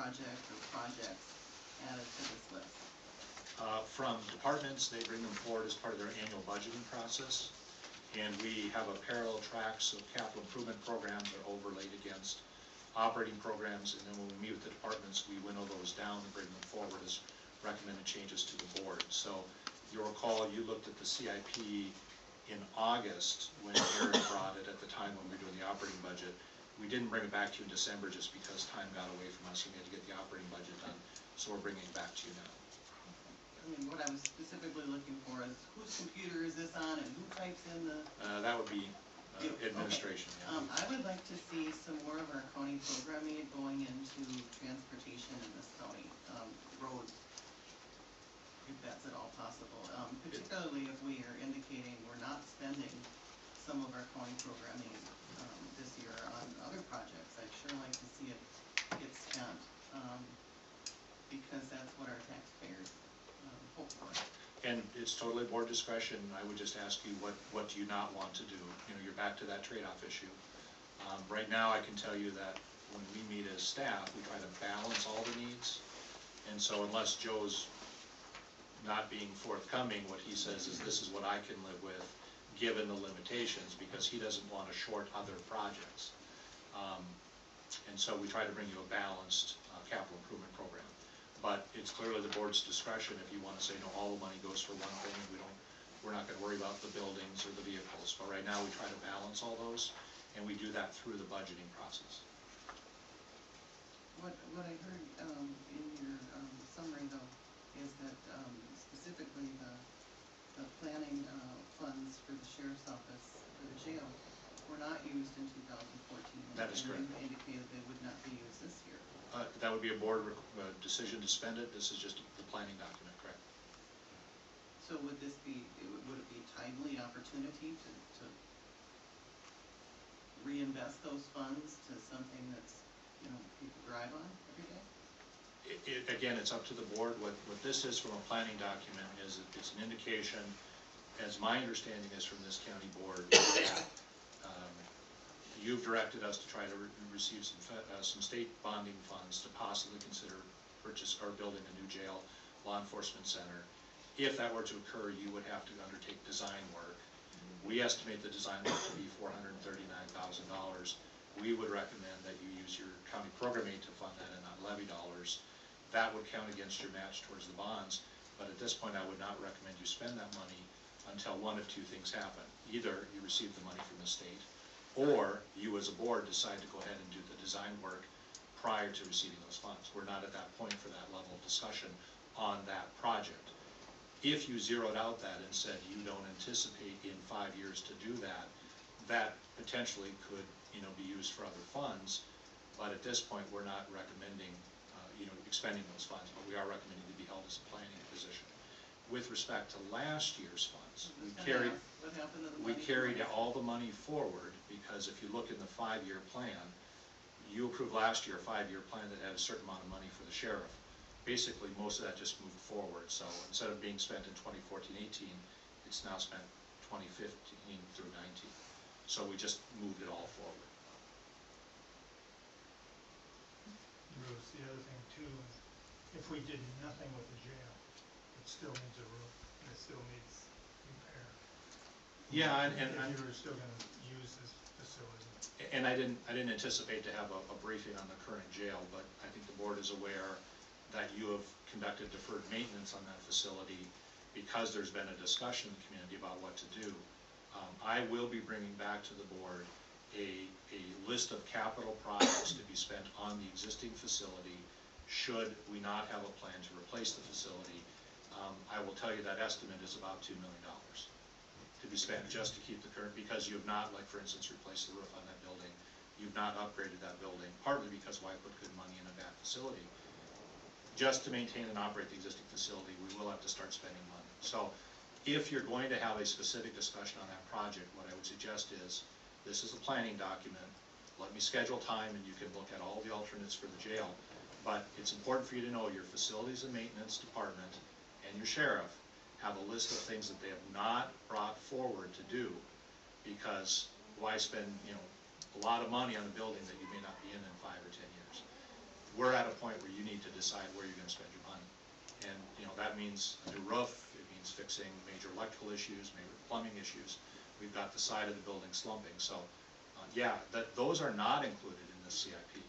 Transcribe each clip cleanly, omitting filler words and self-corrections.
project or projects added to this list? From departments, they bring them forward as part of their annual budgeting process. And we have a parallel tracks of capital improvement programs that are overlaid against operating programs. And then when we meet with the departments, we winnow those down and bring them forward as recommended changes to the board. So you'll recall you looked at the CIP in August when Eric brought it at the time when we were doing the operating budget. We didn't bring it back to you in December just because time got away from us and we had to get the operating budget done. So we're bringing it back to you now. I mean, what I was specifically looking for is whose computer is this on and who types in the... That would be administration. Okay. Yeah. I would like to see some more of our county programming going into transportation in this county, roads, if that's at all possible. Particularly if we are indicating we're not spending some of our county programming this year on other projects. I'd sure like to see it get spent because that's what our taxpayers hope for. And it's totally board discretion. I would just ask you what do you not want to do? You know, you're back to that trade-off issue. Right now, I can tell you that when we meet as staff, we try to balance all the needs. And so unless Joe's not being forthcoming, what he says is this is what I can live with, given the limitations, because he doesn't want to short other projects. And so we try to bring you a balanced capital improvement program. But it's clearly the board's discretion if you want to say, no, all the money goes for one thing, and we're not going to worry about the buildings or the vehicles. But right now we try to balance all those, and we do that through the budgeting process. What I heard in your summary though is that specifically the planning funds for the sheriff's office for the jail were not used in 2014. That is correct. And you indicated they would not be used this year. That would be a board decision to spend it. This is just the planning document, correct? So would this be, would it be a timely opportunity to reinvest those funds to something that's, you know, people drive on every day? Again, it's up to the board. What this is from a planning document is it's an indication, as my understanding is from this county board, that you've directed us to try to receive some state bonding funds to possibly consider purchase or building a new jail, law enforcement center. If that were to occur, you would have to undertake design work. We estimate the design work to be $439,000. We would recommend that you use your county program aid to fund that and not levy dollars. That would count against your match towards the bonds. But at this point, I would not recommend you spend that money until one of two things happen. Either you receive the money from the state, or you as a board decide to go ahead and do the design work prior to receiving those funds. We're not at that point for that level of discussion on that project. If you zeroed out that and said you don't anticipate in 5 years to do that, that potentially could, you know, be used for other funds. But at this point, we're not recommending, you know, expending those funds, but we are recommending to be held as a planning position. With respect to last year's funds, we carried all the money forward because if you look in the 5-year plan, you approved last year a 5-year plan that had a certain amount of money for the sheriff. Basically, most of that just moved forward. So instead of being spent in 2014-18, it's now spent 2015 through 19. So we just moved it all forward. Bruce, the other thing too, if we did nothing with the jail, it still needs a roof, and it still needs repair. Yeah, and you were still going to use this facility. And I didn't anticipate to have a briefing on the current jail, but I think the board is aware that you have conducted deferred maintenance on that facility because there's been a discussion in the community about what to do. I will be bringing back to the board a list of capital projects to be spent on the existing facility should we not have a plan to replace the facility. I will tell you that estimate is about $2 million to be spent just to keep the current, because you have not, like for instance, replaced the roof on that building. You've not upgraded that building, partly because why put good money in a bad facility? Just to maintain and operate the existing facility, we will have to start spending money. So if you're going to have a specific discussion on that project, what I would suggest is, this is a planning document. Let me schedule time and you can look at all the alternates for the jail. But it's important for you to know your facilities and maintenance department and your sheriff have a list of things that they have not brought forward to do, because why spend, you know, a lot of money on a building that you may not be in 5 or 10 years. we're at a point where you need to decide where you're gonna spend your money. And, you know, that means a new roof, it means fixing major electrical issues, major plumbing issues. We've got the side of the building slumping, so, yeah, those are not included in this CIP.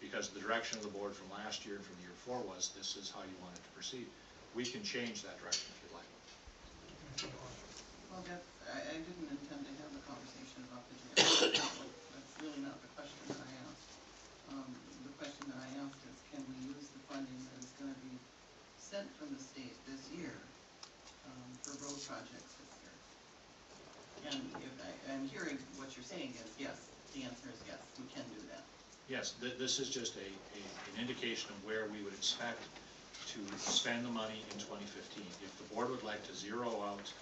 Because the direction of the board from last year and from the year before was, this is how you wanted to proceed. We can change that direction if you'd like. Well, I didn't intend to have a conversation about the jail. That's really not the question that I asked. The question that I asked is, can we use the funding that is gonna be sent from the state this year, for road projects this year? And if I'm hearing what you're saying is, yes, the answer is yes, we can do that. Yes, this is just an indication of where we would expect to spend the money in 2015. If the board would like to zero out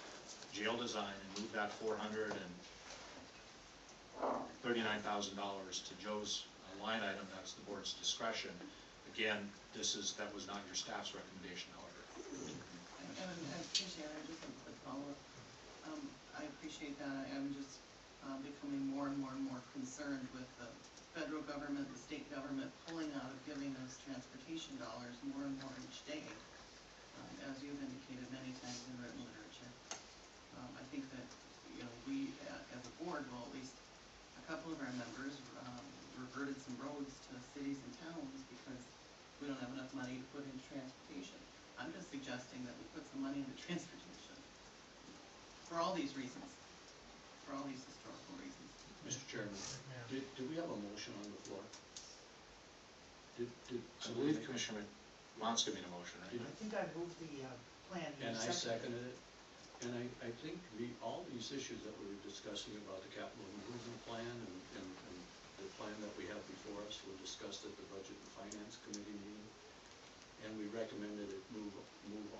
jail design and move that $439,000 to Joe's line item, that's the board's discretion. Again, that was not your staff's recommendation, however. And I appreciate it, I just have a quick follow-up. I appreciate that, I'm just becoming more and more concerned with the federal government, the state government pulling out of giving us transportation dollars more and more each day, as you've indicated many times in written literature. I think that, you know, we as a board, well, at least a couple of our members reverted some roads to cities and towns because we don't have enough money to put into transportation. I'm just suggesting that we put some money into transportation for all these reasons, for all these historical reasons. Mr. Chairman, Yeah. did we have a motion on the floor? I believe Commissioner Monska made a motion, right? Did I think I moved the plan. And I seconded it. And I think all these issues that we were discussing about the capital improvement plan and the plan that we have before us were discussed at the Budget and Finance Committee meeting. And we recommended it move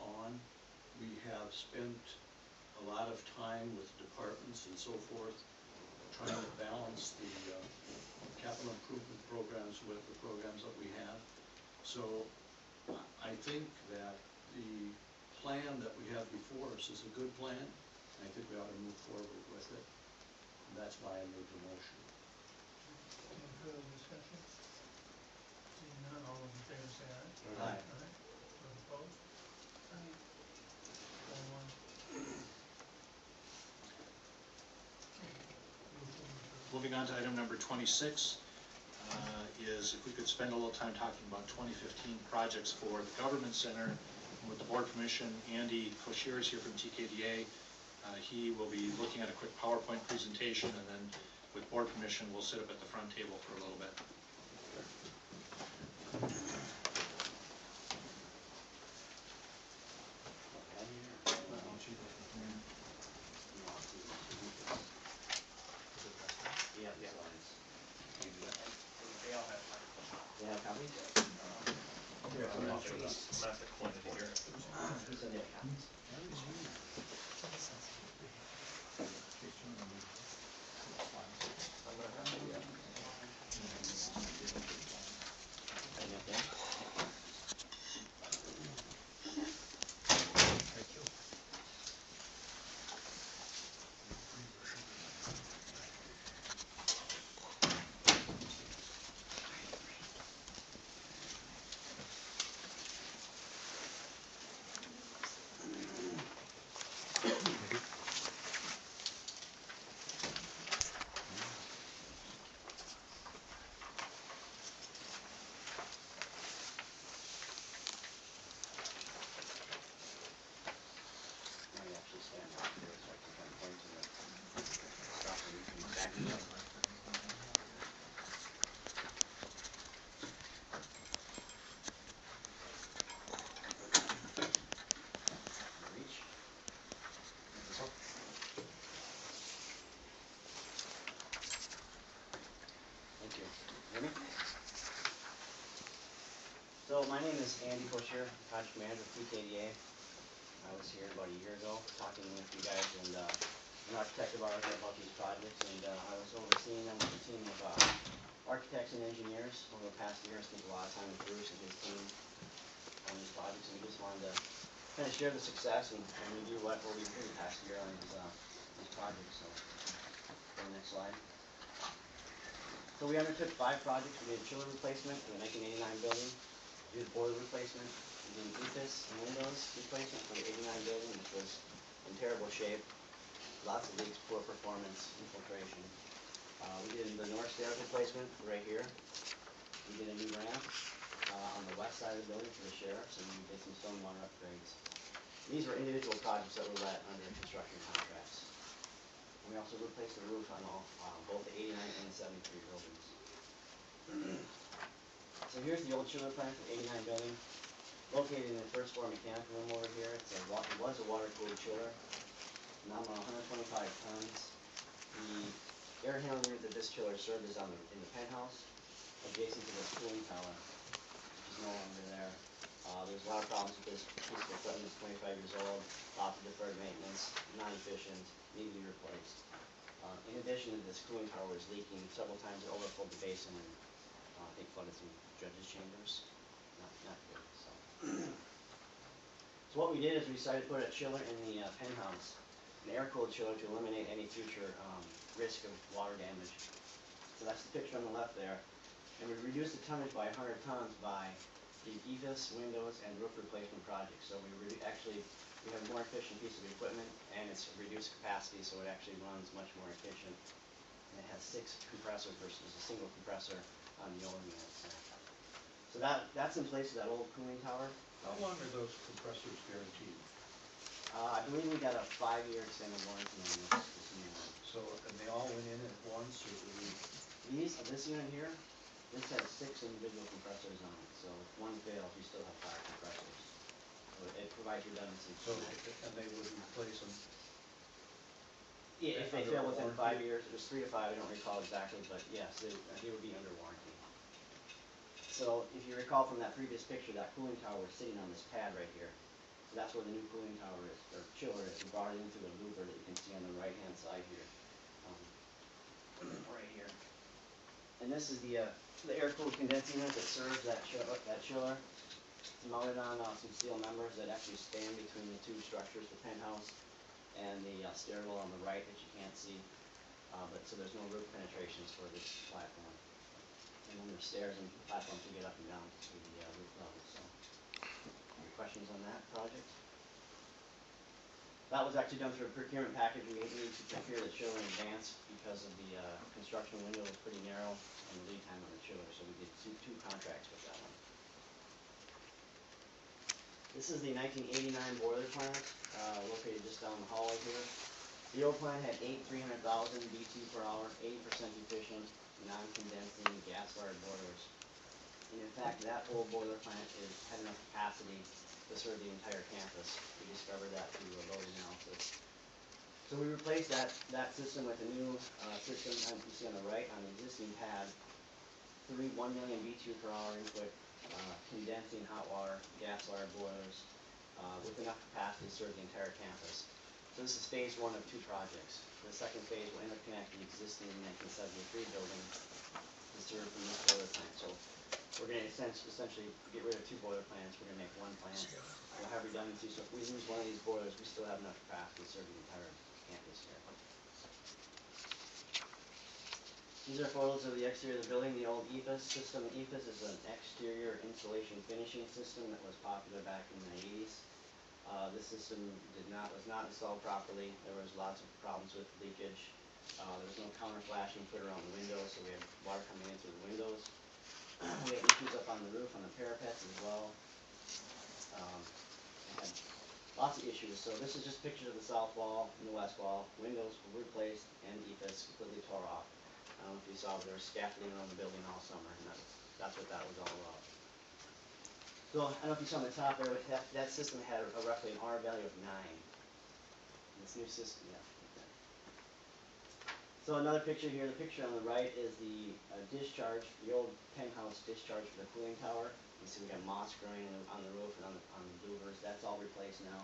on. We have spent a lot of time with departments and so forth, trying to balance the capital improvement programs with the programs that we have. So I think that the plan that we have before us is a good plan. I think we ought to move forward with it. And that's why I made the motion. Any further discussion? Seeing none, all those in favor say aye. Aye. Those opposed? Right. 4-1. Moving on to item number 26, is if we could spend a little time talking about 2015 projects for the Government Center. And with the board permission, Andy Koshier is here from TKDA. He will be looking at a quick PowerPoint presentation, and then with board permission, we'll sit up at the front table for a little bit. So my name is Andy Koshier, project manager of TKDA. I was here about a year ago talking with you guys and an architect of ours about these projects, and I was overseeing them with a team of architects and engineers over the past year. I spent a lot of time with Bruce and his team on these projects, and we just wanted to kind of share the success and review what we've done the past year on these projects. So, go to the next slide. So we undertook 5 projects. We did a chiller replacement in the 1989 building. building, do the boiler replacement, we did ethos and windows replacement for the 89 building, which was in terrible shape. Lots of leaks, poor performance, infiltration. We did the north stairs replacement right here. We did a new ramp on the west side of the building for the sheriffs, and we did some stormwater upgrades. These were individual projects that were let under construction contracts. And we also replaced the roof on both the 89 and the 73 buildings. So here's the old chiller plant for 89 building, located in the first floor mechanical room over here. It was a water-cooled chiller, nominal 125 tons. The air handling unit that this chiller served is in the penthouse, adjacent to this cooling tower, which is no longer there. There's a lot of problems with this piece of equipment. It's 25 years old, lots of deferred maintenance, not efficient, need to be replaced. In addition to this cooling tower was leaking several times. It overflowed the basin and I think flooded some judges' chambers. Not good. So what we did is we decided to put a chiller in the penthouse, an air-cooled chiller to eliminate any future risk of water damage. So that's the picture on the left there. And we reduced the tonnage by 100 tons by the ethos, windows, and roof replacement projects. So we have a more efficient piece of equipment, and it's reduced capacity, so it actually runs much more efficient. And it has 6 compressors versus a single compressor on the old units. So that's in place of that old cooling tower. How long are those compressors guaranteed? I believe we got a 5-year extended warranty on this new one. So, and they all went in at once, or did we? This unit here, this has 6 individual compressors on it, so if one fails, we still have 5 compressors. So it provides redundancy. So, and they would replace them? Yeah, if they under fail within warranty? 5 years, it was 3 to 5, I don't recall exactly, but yes, they would be under warranty. So if you recall from that previous picture, that cooling tower was sitting on this pad right here. So that's where the new cooling tower is, or chiller is. We brought it in through a louver that you can see on the right-hand side here. Right here. And this is the air-cooled condensing unit that serves that chiller. It's mounted on some steel members that actually stand between the 2 structures, the penthouse and the stairwell on the right that you can't see. So there's no roof penetrations for this platform. And then there's stairs and platforms to get up and down to the roof level. So, any questions on that project? That was actually done through a procurement package. We needed to procure the chiller in advance because of the construction window was pretty narrow and the lead time on the chiller. So we did two contracts with that one. This is the 1989 boiler plant located just down the hallway here. The old plant had 300,000 BTU per hour, 80% efficient, non-condensing, gas-fired boilers. And in fact, that old boiler plant had enough capacity to serve the entire campus. We discovered that through a load analysis. So we replaced that system with a new system, as you see on the right, on the existing pad. 1 million BTU per hour input, condensing hot water, gas-fired boilers, with enough capacity to serve the entire campus. So this is phase 1 of 2 projects. The second phase will interconnect the existing 1973 building to serve from this boiler plant. So we're going to essentially get rid of 2 boiler plants. We're going to make 1 plant. We'll have redundancy, so if we lose one of these boilers, we still have enough capacity to serve the entire campus here. These are photos of the exterior of the building, the old ethos system. Ethos is an exterior insulation finishing system that was popular back in the 80s. This system was not installed properly. There was lots of problems with leakage. There was no counter flashing put around the windows, so we had water coming in through the windows. We had issues up on the roof, on the parapets as well. We had lots of issues. So this is just pictures of the south wall and the west wall. Windows were replaced and ethos completely tore off. I don't know if you saw, but there was scaffolding around the building all summer, and that's what that was all about. So, I don't know if you saw on the top there, but that system had roughly an R value of 9. And this new system, yeah. Okay. So another picture here, the picture on the right is the discharge, the old penthouse discharge for the cooling tower. You see we got moss growing on the roof and on the louvers. That's all replaced now.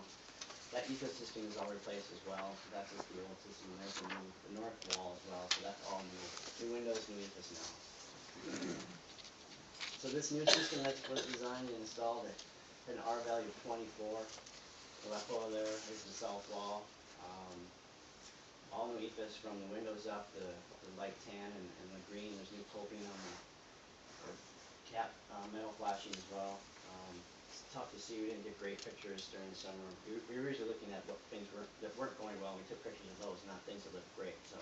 That ethos system is all replaced as well. So that's just the old system. There's the north wall as well, so that's all new. New windows, new ethos now. So this new system that's designed and installed had an R value of 24. The left photo there is the south wall. All new ethos from the windows up, the light tan and the green. There's new coping on the cap, metal flashing as well. It's tough to see, we didn't get great pictures during the summer. We were usually looking at what things that weren't going well, we took pictures of those, not things that looked great, so.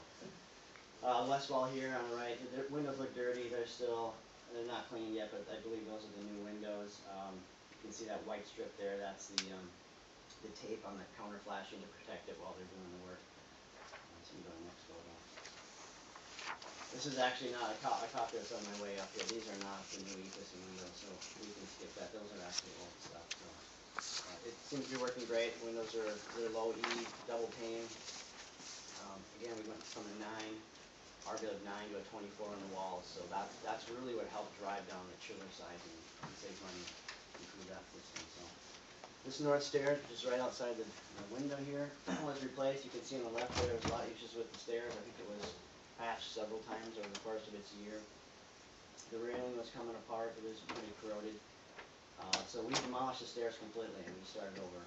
West wall here on the right, the windows look dirty, they're not clean yet, but I believe those are the new windows. You can see that white strip there, that's the tape on the counter flashing to protect it while they're doing the work. So we go to the next photo. This is actually not, I caught this on my way up here, these are not the new e-system windows, so we can skip that, those are actually old stuff, so. It seems to be working great, windows are, they're low E, double pane. Again, we went from a 9, RV of 9 to a 24 on the walls, so that's really what helped drive down the chiller size and save money, improve that system, so. This north stair, which is right outside the window here, was replaced. You can see on the left there was a lot of issues with the stairs. I think it was patched several times over the course of its year. The railing was coming apart, it was pretty corroded. So we demolished the stairs completely and we started over.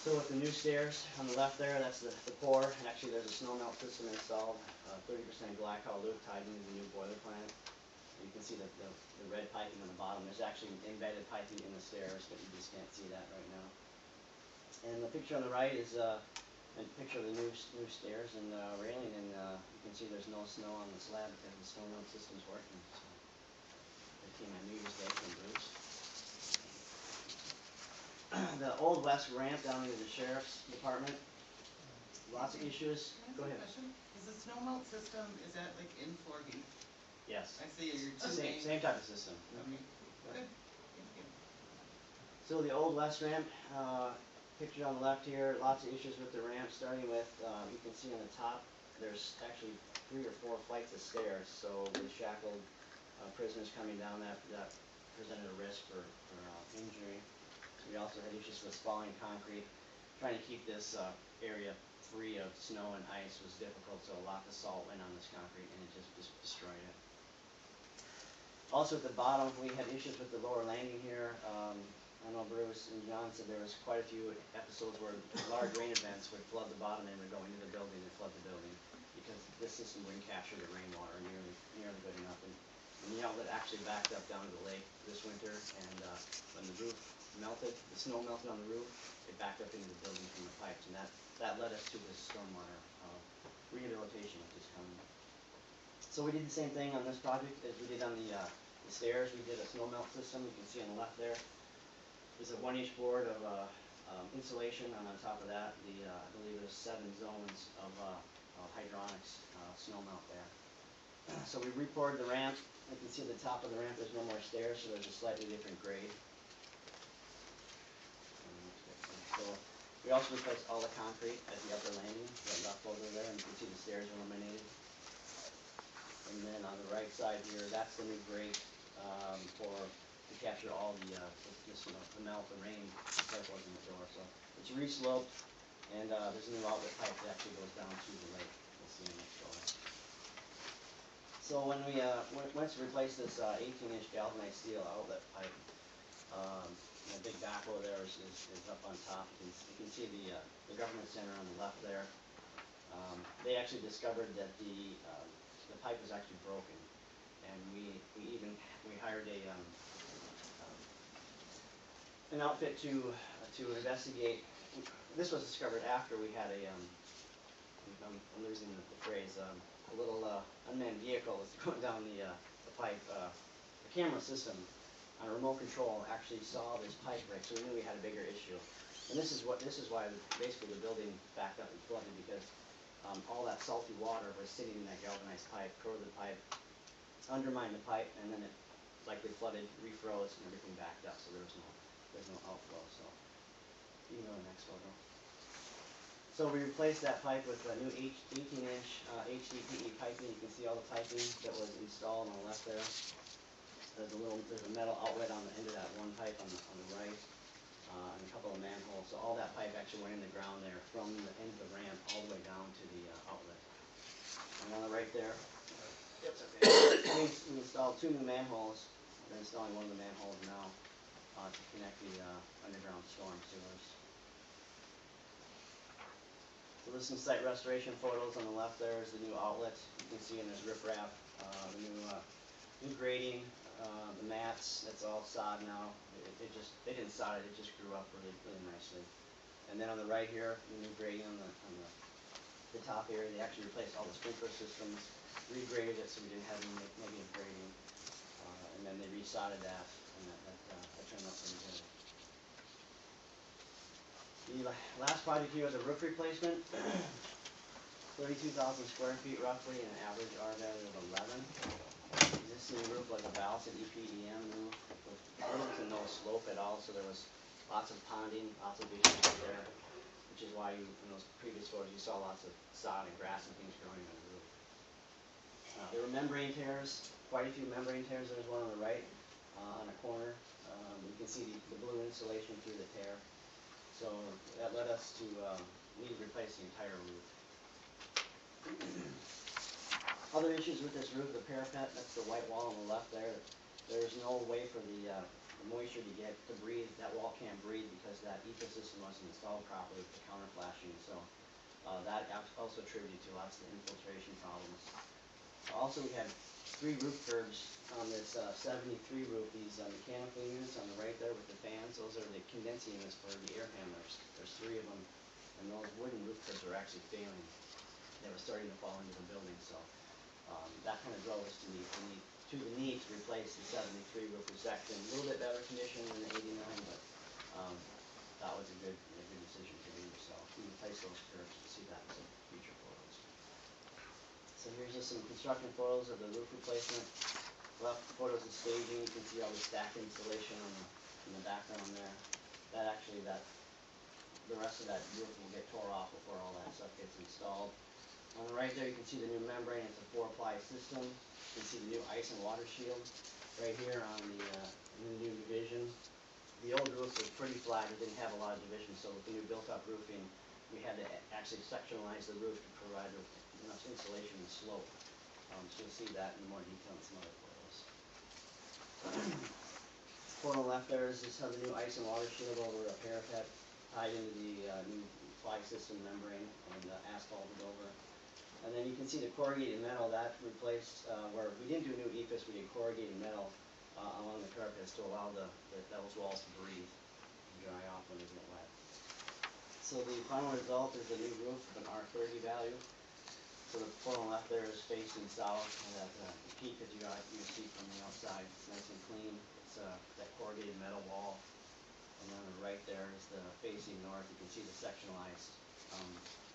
So with the new stairs on the left there, that's the pour. Actually, there's a snow melt system installed, 30% glycol loop tied into the new boiler plant. You can see the red piping on the bottom. There's actually embedded piping in the stairs, but you just can't see that right now. And the picture on the right is a picture of the new stairs and railing, and you can see there's no snow on the slab because the snow melt system's working. So the team on New Year's Day from Bruce. The old west ramp down into the sheriff's department. Lots of issues. Go ahead. Question? Is the snow melt system, is that like in 4B? Yes. I see your two main. Same type of system. Okay, good, thank you. So the old west ramp, pictured on the left here, lots of issues with the ramp, starting with, you can see on the top, there's actually 3 or 4 flights of stairs, so with shackled prisoners coming down, that presented a risk for injury. We also had issues with falling concrete. Trying to keep this area free of snow and ice was difficult, so a lot of salt went on this concrete and it just destroyed it. Also at the bottom, we had issues with the lower landing here. I know Bruce and John said there was quite a few episodes where large rain events would flood the bottom and would go into the building and flood the building because this system wouldn't capture the rainwater nearly good enough. And the outlet actually backed up down to the lake this winter, and when the roof melted, the snow melted on the roof, it backed up into the building from the pipes, and that led us to this stormwater rehabilitation which is coming. So we did the same thing on this project as we did on the stairs. We did a snow melt system. You can see on the left there. There's a 1-inch board of insulation, and on top of that, I believe there's 7 zones of hydronics snow melt there. So we re-poured the ramp. You can see at the top of the ramp there's no more stairs, so there's a slightly different grade. So we also replaced all the concrete at the upper landing, that left over there, and you can see the stairs eliminated. And then on the right side here, that's the new grate to capture all the melt, the rain particles in the door. So it's re-sloped, and there's a new outlet pipe that actually goes down to the lake. We'll see in the next photo. So when we went to replace this 18-inch galvanized steel outlet pipe, the big backhoe there is up on top. You can see the government center on the left there. They actually discovered that the pipe was actually broken, and we hired an outfit to investigate. This was discovered after we had I'm losing the phrase, a little unmanned vehicle was going down the pipe. The camera system on remote control actually saw this pipe break, so we knew we had a bigger issue. And this is why basically the building backed up and flooded, because all that salty water was sitting in that galvanized pipe, corroded the pipe, undermined the pipe, and then it likely flooded, refroze, and everything backed up, so there's no outflow. So you can go to the next photo. So we replaced that pipe with a new 18-inch HDPE piping. You can see all the piping that was installed on the left there. There's a metal outlet on the end of that one pipe on the right, and a couple of manholes. So all that pipe actually went in the ground there from the end of the ramp all the way down to the outlet. And on the right there, we installed 2 new manholes. We're installing one of the manholes now to connect the underground storm sewers. So there's some site restoration photos. On the left there is the new outlet. You can see, and there's riprap, the new new grading, the mats, that's all sod now. They didn't sod it, it just grew up really, really nicely. And then on the right here, new grading on the top area, they actually replaced all the sprinkler systems, regraded it so we didn't have any negative grading. And then they resodded that, and that turned out pretty good. The last project here was a roof replacement. 32,000 square feet roughly, and an average R value of 11. Existing roof was a Balsat EPDM roof with little to no slope at all, so there was lots of ponding, lots of issues there, which is why in those previous photos you saw lots of sod and grass and things growing on the roof. There were membrane tears, quite a few membrane tears. There's one on the right on a corner. You can see the blue insulation through the tear. So that led us to need to replace the entire roof. Other issues with this roof, the parapet, that's the white wall on the left there. There's no way for the moisture to breathe. That wall can't breathe because that ecosystem wasn't installed properly with the counter flashing. So that also attributed to lots of the infiltration problems. Also, we had 3 roof curbs on this 73 roof. These mechanical units on the right there with the fans, those are the condensing units for the air handlers. There's 3 of them, and those wooden roof curbs are actually failing. They were starting to fall into the building, so that kind of drove us to the need to replace the 73 roof. It's actually in a little bit better condition than the 89, but that was a good decision to do. So we replaced those curbs. You see that in some future photos. So here's just some construction photos of the roof replacement. Left photos of staging. You can see all the stacked insulation in the background there. The rest of that roof will get tore off before all that stuff gets installed. On the right there, you can see the new membrane. It's a 4-ply system. You can see the new ice and water shield right here on in the new division. The old roof was pretty flat. It didn't have a lot of division, so with the new built-up roofing, we had to actually sectionalize the roof to provide enough insulation and slope. So you'll see that in more detail in some other photos. Photo left there is just how the new ice and water shield over a parapet tied into the new ply system membrane and asphalted over. And then you can see the corrugated metal that replaced, where we didn't do new EPIS, we did corrugated metal along the parapets to allow those walls to breathe and dry off when they get wet. So the final result is a new roof with an R30 value. So the photo on the left there is facing south, and that the peak that you see from the outside, it's nice and clean. It's that corrugated metal wall. And then on the right there is the facing north. You can see the sectionalized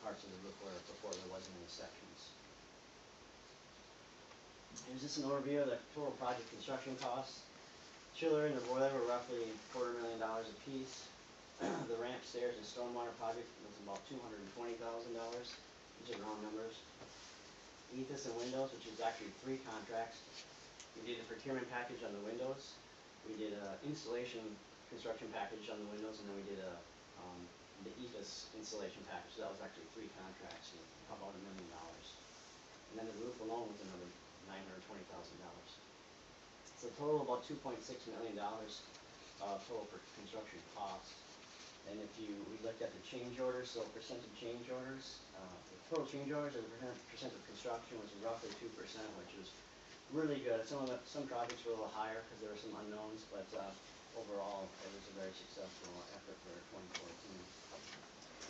parts of the roof where before there wasn't any sections. Here's just an overview of the total project construction costs. Chiller and the boiler were roughly $250,000 a piece. The ramp, stairs, and stormwater project was about $220,000. These are round numbers. EPIS and windows, which is actually 3 contracts. We did a procurement package on the windows. We did an installation construction package on the windows, and then we did the EPIS installation package. So that was actually 3 contracts, and about $1 million. And then the roof alone was another $920,000. So total about $2.6 million total for construction cost. And if we looked at the change orders, so percent of change orders, the total change orders as a percent of construction was roughly 2%, which is really good. Some projects were a little higher because there were some unknowns, but overall it was a very successful effort for 2014.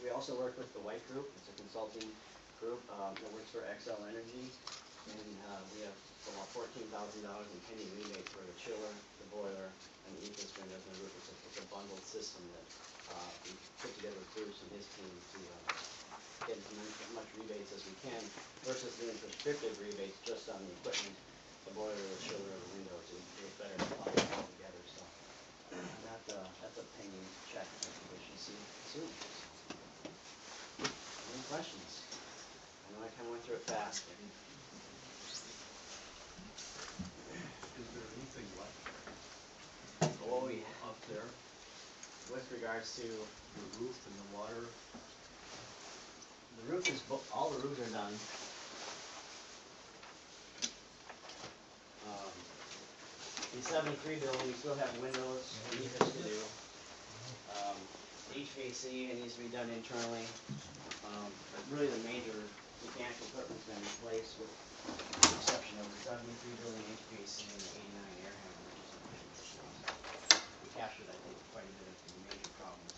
We also worked with the White Group. It's a consulting group that works for Xcel Energy, and we have about $14,000 in pending rebate for the chiller, the boiler, and the EPIS windows and the roof. It's a bundled system that we put together with Bruce and his team to get as much rebates as we can versus doing prescriptive rebates just on the equipment, the boiler, the chiller, or the windows. It's better to apply it all together. So that's a pending check that we should see soon. Any questions? I know I kind of went through it fast. But... Is there anything left up there? With regards to The roof and the water? the roof all the roofs are done. The 73 building, we still have windows, EPIS to do. HVAC needs to be done internally. But really the major mechanical equipment's been replaced with with the exception of the 73 building HVAC and the 89 air handler, which is sufficient issues. We captured, I think, quite a bit of the major problems.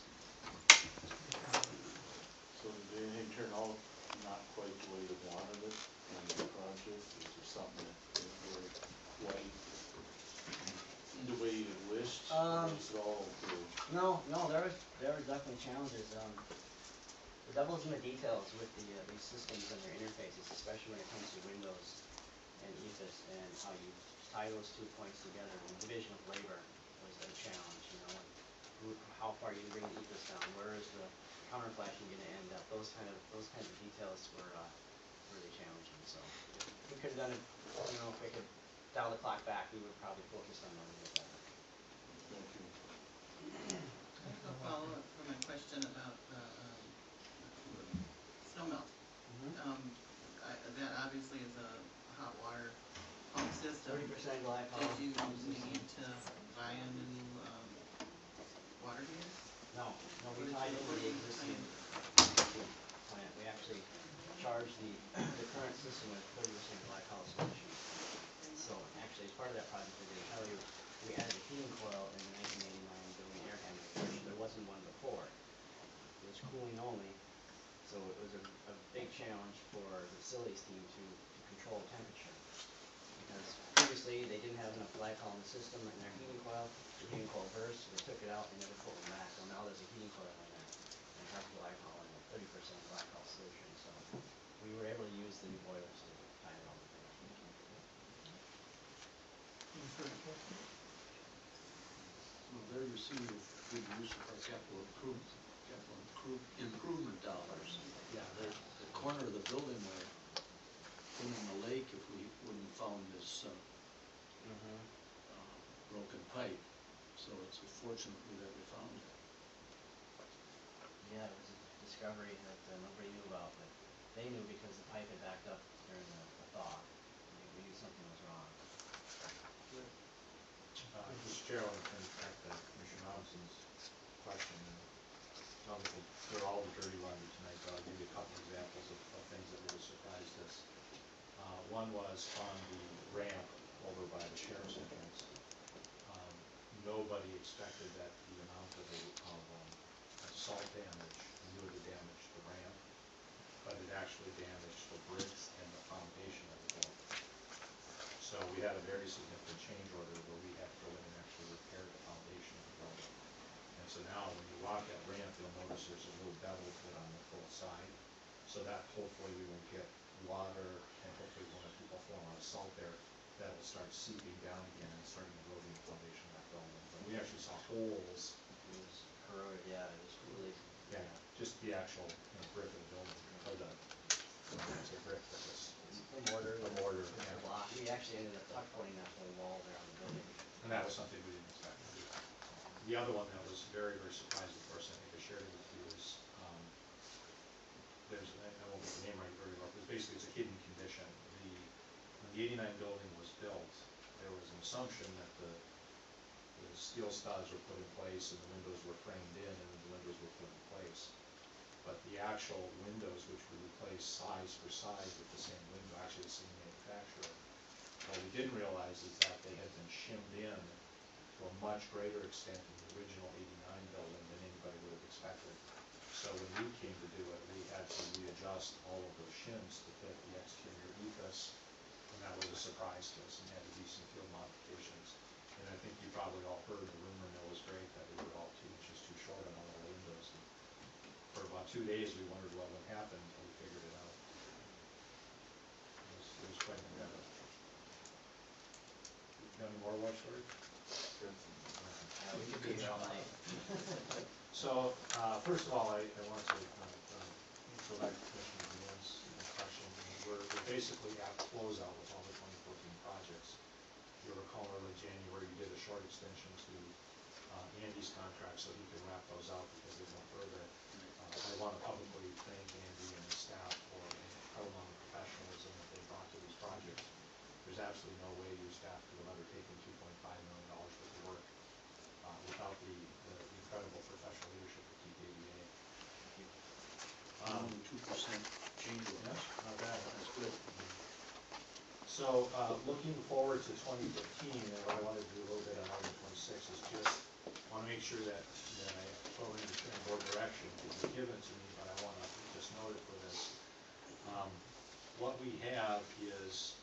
So did anything turn out not quite the way you wanted it on the project? Is there something that didn't work quite the way you wished? Or is it all good? No, there was definitely challenges. The devil's in the details with these systems and their interfaces, especially when it comes to Windows and EFIS and how you tie those 2 points together. And division of labor was a challenge, you know, and how far you can bring the EFIS down, where is the counterflashing going to end up? Those kinds of details were really challenging. So if we could have done it, you know, if we could dial the clock back, we would have probably focused on that a little bit better. Thank you. I have a follow-up for my question about the snow melt. That obviously is a hot water pump system. 30% glycol. Did you need to buy a new water heater? No, we tied into the existing plant. We actually charged the current system with 30% glycol solution. So actually, as part of that project, I didn't tell you, we added a heating coil in the 1989 building air handler, which there wasn't one before. It was cooling only, so it was a big challenge for the facilities team to control the temperature. Because previously, they didn't have enough glycol in the system in their heating coil. The heating coil burst, so they took it out and never put one back. Well, now there's a heating coil in there and has glycol in it, 30% glycol solution. So we were able to use the new boilers to tie it all together. Any further questions? So there you see the good use of our capital improvement dollars. Yeah, the corner of the building where, in the lake, if we wouldn't found this broken pipe. So it's fortunately that we found it. Yeah, it was a discovery that nobody knew about, but they knew because the pipe had backed up during the thaw. We knew something was wrong. Mr. Chair, I want to turn back to Commissioner Robinson's question. Obviously, they're all the dirty laundry tonight, but I'll give you a couple examples of things that really surprised us. One was on the ramp over by the sheriff's entrance. Nobody expected that the amount of salt damage would have damaged the ramp, but it actually damaged the bricks and the foundation of the building. So we had a very significant change order where we had to go in and actually repair the foundation of the building. And so now when you walk that ramp, you'll notice there's a little bevel put on both sides, so that hopefully we won't get water, and hopefully when people fall on salt there, that will start seeping down again and starting to erode the foundation of that building. But we actually saw holes. It was corroded, yeah, it was really. Yeah, just the actual brick of the building, or the brick that was. The mortar. The mortar, The yeah. block. We actually ended up tuck pointing that whole wall there on the building. And that was something we didn't expect to do. The other one that was very, very surprising for us, I think I shared it with you, is there's, I won't get the name right very well, but basically it's a hidden condition. When the 89 building was built, there was an assumption that the steel studs were put in place and the windows were framed in and the windows were put in place. But the actual windows, which were replaced size for size with the same window, actually the same manufacturer, what we didn't realize is that they had been shimmed in to a much greater extent in the original 89 building than anybody would have expected. So when we came to do it, we had to readjust all of those shims to fit the exterior ethos, and that was a surprise to us, and had to do some field modifications. And I think you probably all heard the rumor mill was great, that we were all 2 inches too short on all the windows. And for about 2 days, we wondered what would happen until we figured it out. It was quite an endeavor. Got any more war stories? Sure. Yeah, we could be here all night. So, first of all, I want to go back to Commissioner Dean's question. We're basically at closeout with all the 2014 projects. If you recall, early January, we did a short extension to Andy's contract so he could wrap those out because they went further. I want to publicly thank Andy and his staff for the incredible amount of professionalism that they brought to these projects. There's absolutely no way your staff could have undertaken $2.5 million worth of work without the incredible professional leadership of TKDA. Only 2% change order. Yeah, not bad. That's good. So, looking forward to 2015, and what I wanted to do a little bit on item 26 is just want to make sure that I totally understand board direction, because you give it to me, but I want to just note it for this. What we have is,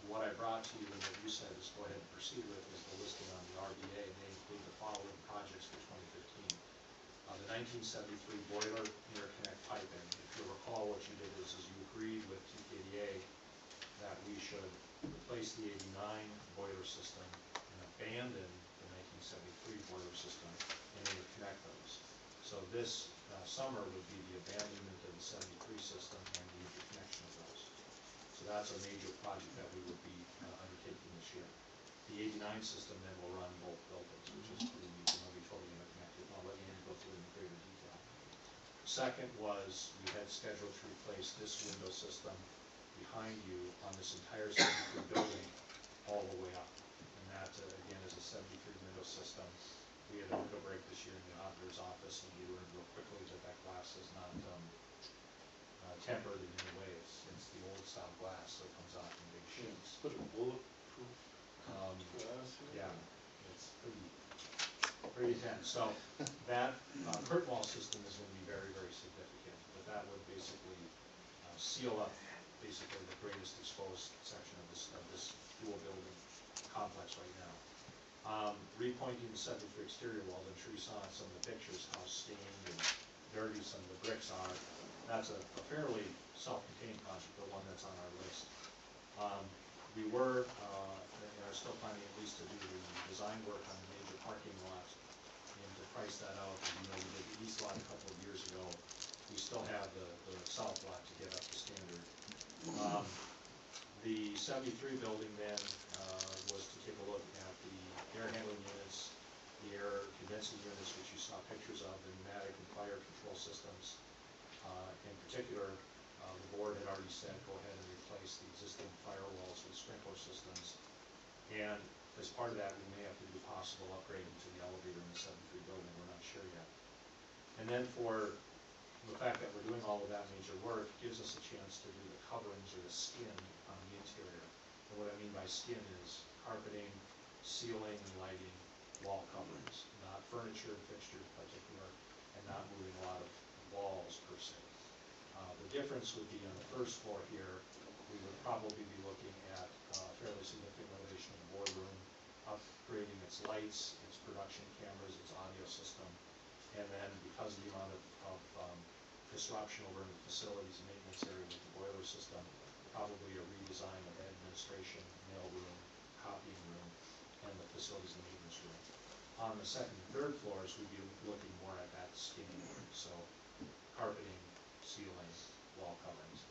what I brought to you and what you said is go ahead and proceed with is the listing on the RBA, and they include the following projects for 2015. The 1973 boiler interconnect piping. If you recall, what you did is you agreed with TKDA that we should replace the 89 boiler system and abandon the 1973 boiler system and interconnect those. So this summer would be the abandonment of the 73 system and the interconnection of those. So that's a major project that we would be undertaking this year. The 89 system then will run both buildings, which is pretty neat, and they'll be totally interconnected. I'll let Andy go through it in greater detail. Second was, we had scheduled to replace this window system behind you on this entire 73 building all the way up. And that, again, is a 73 window system. We had a window break this year in the auditor's office, and we learned real quickly that that glass is not tempered in any way. It's the old style glass, so it comes out in big sheets. Put a bulletproof glass in. Yeah, it's pretty intense. So that curtain wall system is going to be very, very significant, but that would basically seal up basically the greatest exposed section of this dual building complex right now. Repointing the 73 exterior walls, I'm sure you saw in some of the pictures how stained and dirty some of the bricks are. That's a fairly self-contained project, but one that's on our list. We were, and are still planning at least to do the design work on the major parking lot and to price that out. As you know, we did the east lot a couple of years ago. We still have the south lot to get up to standard. The 73 building then was to take a look at the air handling units, the air condensing units, which you saw pictures of, the pneumatic and fire control systems. In particular, the board had already said go ahead and replace the existing firewalls with sprinkler systems. And as part of that, we may have to do possible upgrading to the elevator in the 73 building. We're not sure yet. And then for the fact that we're doing all of that major work gives us a chance to do the coverings or the skin on the interior. And what I mean by skin is carpeting, ceiling and lighting, wall coverings, not furniture and fixtures in particular, and not moving a lot of walls per se. The difference would be on the first floor here, we would probably be looking at a fairly significant renovation of the boardroom, upgrading its lights, its production cameras, its audio system, and then because of the amount of disruption over in the facilities and maintenance area with the boiler system, probably a redesign of administration, mail room, copying room, and the facilities and maintenance room. On the second and third floors, we'd be looking more at that skinny work, so carpeting, ceiling, wall coverings.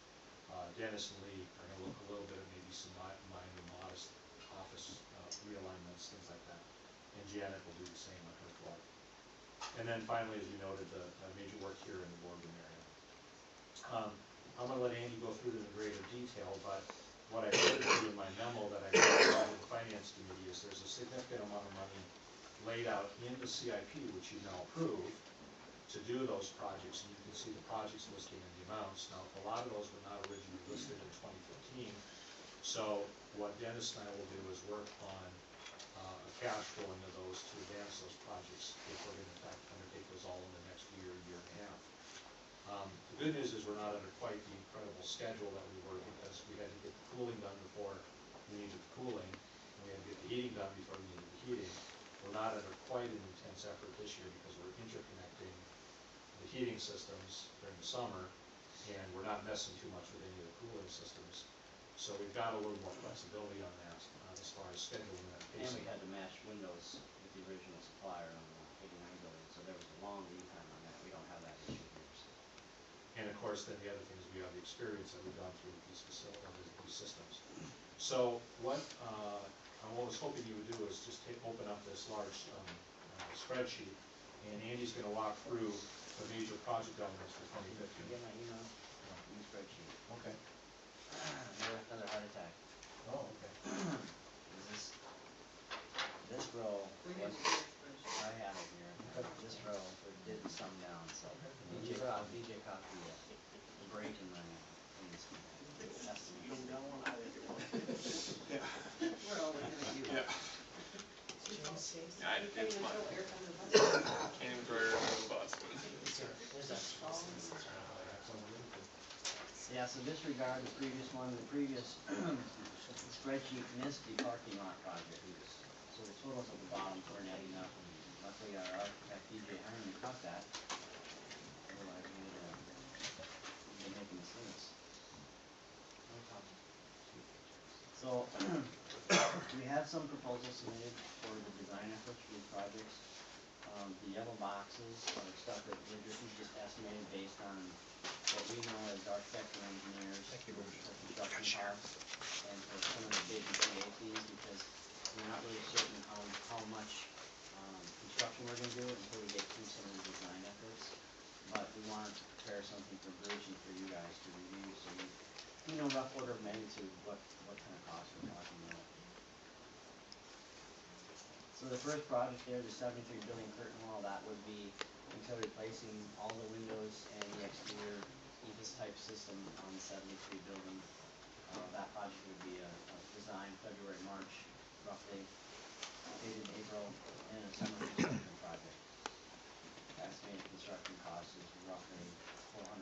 Dennis and Lee are going to look a little bit at maybe some minor, modest office realignments, things like that. And Janet will do the same on her floor. And then finally, as you noted, the major work here in the boardroom area. I'm going to let Andy go through it in greater detail, but what I shared with you in my memo that I got from the Finance Committee is there's a significant amount of money laid out in the CIP, which you now approve, to do those projects, and you can see the projects listing and the amounts. Now, a lot of those were not originally listed in 2015, so what Dennis and I will do is work on a cash flow into those to advance those projects if we're going to in fact undertake those all in the next year, year and a half. The good news is we're not under quite the incredible schedule that we were, because we had to get the cooling done before we needed the cooling, and we had to get the heating done before we needed the heating. We're not under quite an intense effort this year because we're interconnecting the heating systems during the summer, and we're not messing too much with any of the cooling systems. So we've got a little more flexibility on that as far as scheduling that And pacing. we had to match windows with the original supplier on the 89 building, so there was a long lead time on that. We don't have that issue here, so. And of course, then the other thing is we have the experience that we've gone through with these these systems. So what I was hoping you would do is just open up this large spreadsheet, and Andy's going to walk through the major project elements for 2015. Get my email, new spreadsheet. Okay. Another heart attack. Oh, okay. This row We need was, to do a spreadsheet. I have it here, this row, we did some down, so DJ coffee, break in my things. That's the You don't got one either. We're all looking at you. Yeah. I did, it's fun. Can't even throw air under the bus. There's a- Yeah, so disregard the previous one, the previous spreadsheet missed the parking lot project. So the totals at the bottom weren't adding up, and luckily our architect DJ Herman caught that. Otherwise we'd be making mistakes. No problem. So, we have some proposals submitted for the design efforts for these projects. The yellow boxes are stuff that we just estimated based on what we know as architects and engineers. For construction costs, and for some of the big EPA fees, because we're not really certain how much, construction we're gonna do until we get through some of the design efforts. But we want to prepare something for Bruce and for you guys to review, so you know rough order of magnitude, what kind of costs we're talking about. So the first project there, the 73 building curtain wall, that would be until replacing all the windows and the exterior EVIS type system on the 73 building. That project would be a design February, March, roughly, dated April, and a summer construction project. Estimated construction cost is roughly $440,000.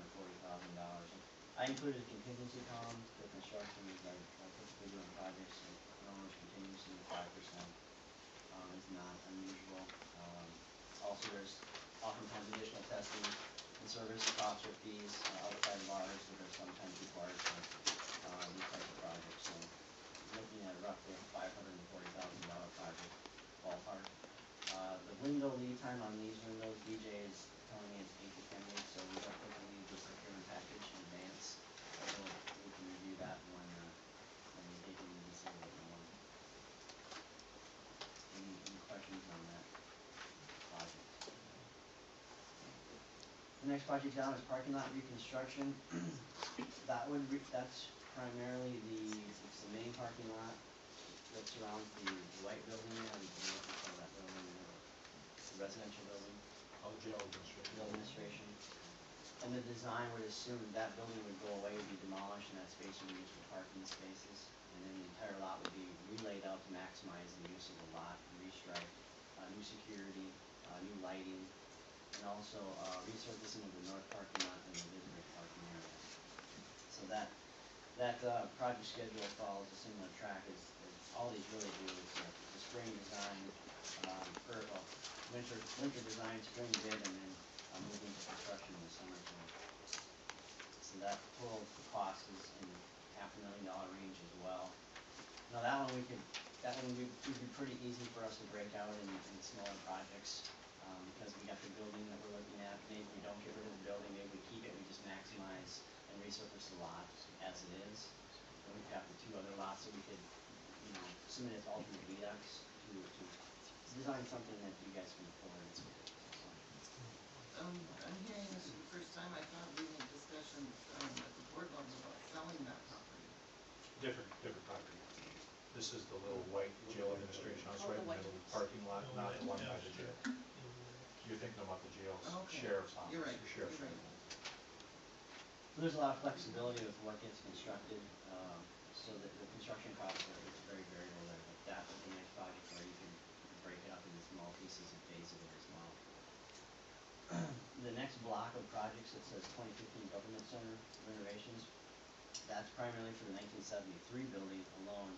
I included a contingency column for construction, as I typically do on projects, so normally contingency of 5%. Is not unusual. Also, there's oftentimes additional testing and service costs or fees outside of ours that are sometimes required for these types of projects. So, looking at roughly a $540,000 project ballpark. The window lead time on these windows, DJ is telling me it's 8 to 10 weeks, so we don't typically need this procurement package in advance. So we can review that when we get into this a little bit more. Any questions on that project? The next project down is parking lot reconstruction. That's primarily it's the main parking lot that surrounds the white building there, I don't know what you call that building, the residential building. Oh, jail administration. Jail administration. And the design would assume that building would go away, would be demolished, and that space would be used for parking spaces. And then the entire lot would be relayed out to maximize the use of the lot, restripe, new security, new lighting, and also resurfacing of the north parking lot and the visitor parking area. So that project schedule follows a similar track as all these really do. It's the spring design, winter design, spring bid, and then moving to construction in the summertime. So that total cost is in $500,000 range as well. Now that one would be pretty easy for us to break out in smaller projects, because we got the building that we're looking at. Maybe we don't get rid of the building, maybe we keep it, we just maximize and resurface the lot as it is. And we've got the two other lots that we could, submit as alternate deducts to design something that you guys can afford. I'm hearing this for the first time. I thought we had discussions at the board level about selling that property. Different property. This is the little white jail administration house right in the middle of the parking lot, not the one by the jail. You're thinking about the jail's Okay. sheriff's office. You're right, The sheriff's you're right. So there's a lot of flexibility with what gets constructed, so that the construction costs it's very variable there, but that would be a nice project where you can break it up into small pieces and phase it as well. The next block of projects that says 2015 Government Center renovations, that's primarily for the 1973 building alone.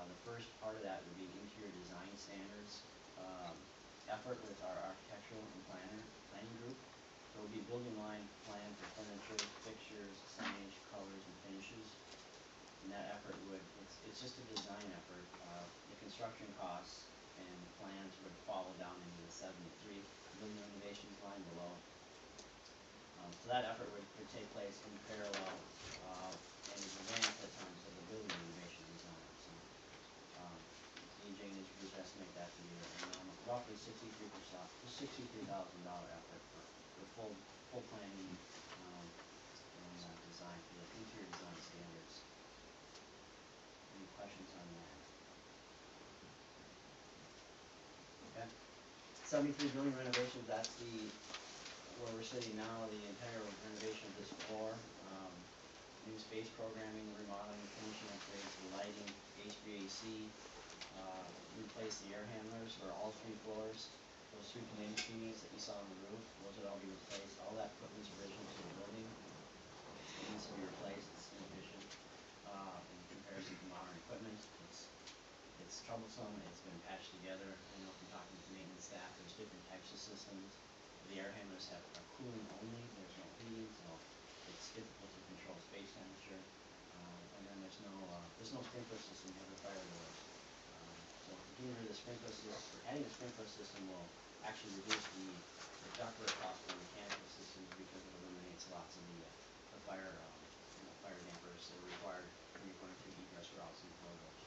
The first part of that would be interior design standards effort with our architectural and planning group. So it would be building line plan for furniture, fixtures, signage, colors, and finishes. And that effort it's just a design effort. The construction costs and plans would follow down into the 73 building renovations line below. So that effort would take place in parallel and is advanced at times of the building renovation design. So DJ and his group estimate that to be roughly $63,000 effort for full planning and design for the interior design standards. Any questions on that? Okay. 73 building renovations, that's where we're sitting now, the entire renovation of this floor. new space programming, remodeling, finishing upgrades, the lighting, HVAC, replace the air handlers for all 3 floors. Those 3 continuous units that you saw on the roof, those would all be replaced. All that equipment's original to the building. It needs to be replaced, it's inefficient, in comparison to modern equipment. It's troublesome, it's been patched together. I know from talking to maintenance staff, there's different types of systems. The air handlers are cooling only, there's no heating, so it's difficult to control space temperature. And then there's no sprinkler system, you have the fire doors. So getting rid of the sprinkler system, adding a sprinkler system will actually reduce the ductwork cost for mechanical systems because it eliminates lots of the fire, fire dampers that are required when you're going through egress routes and corridors.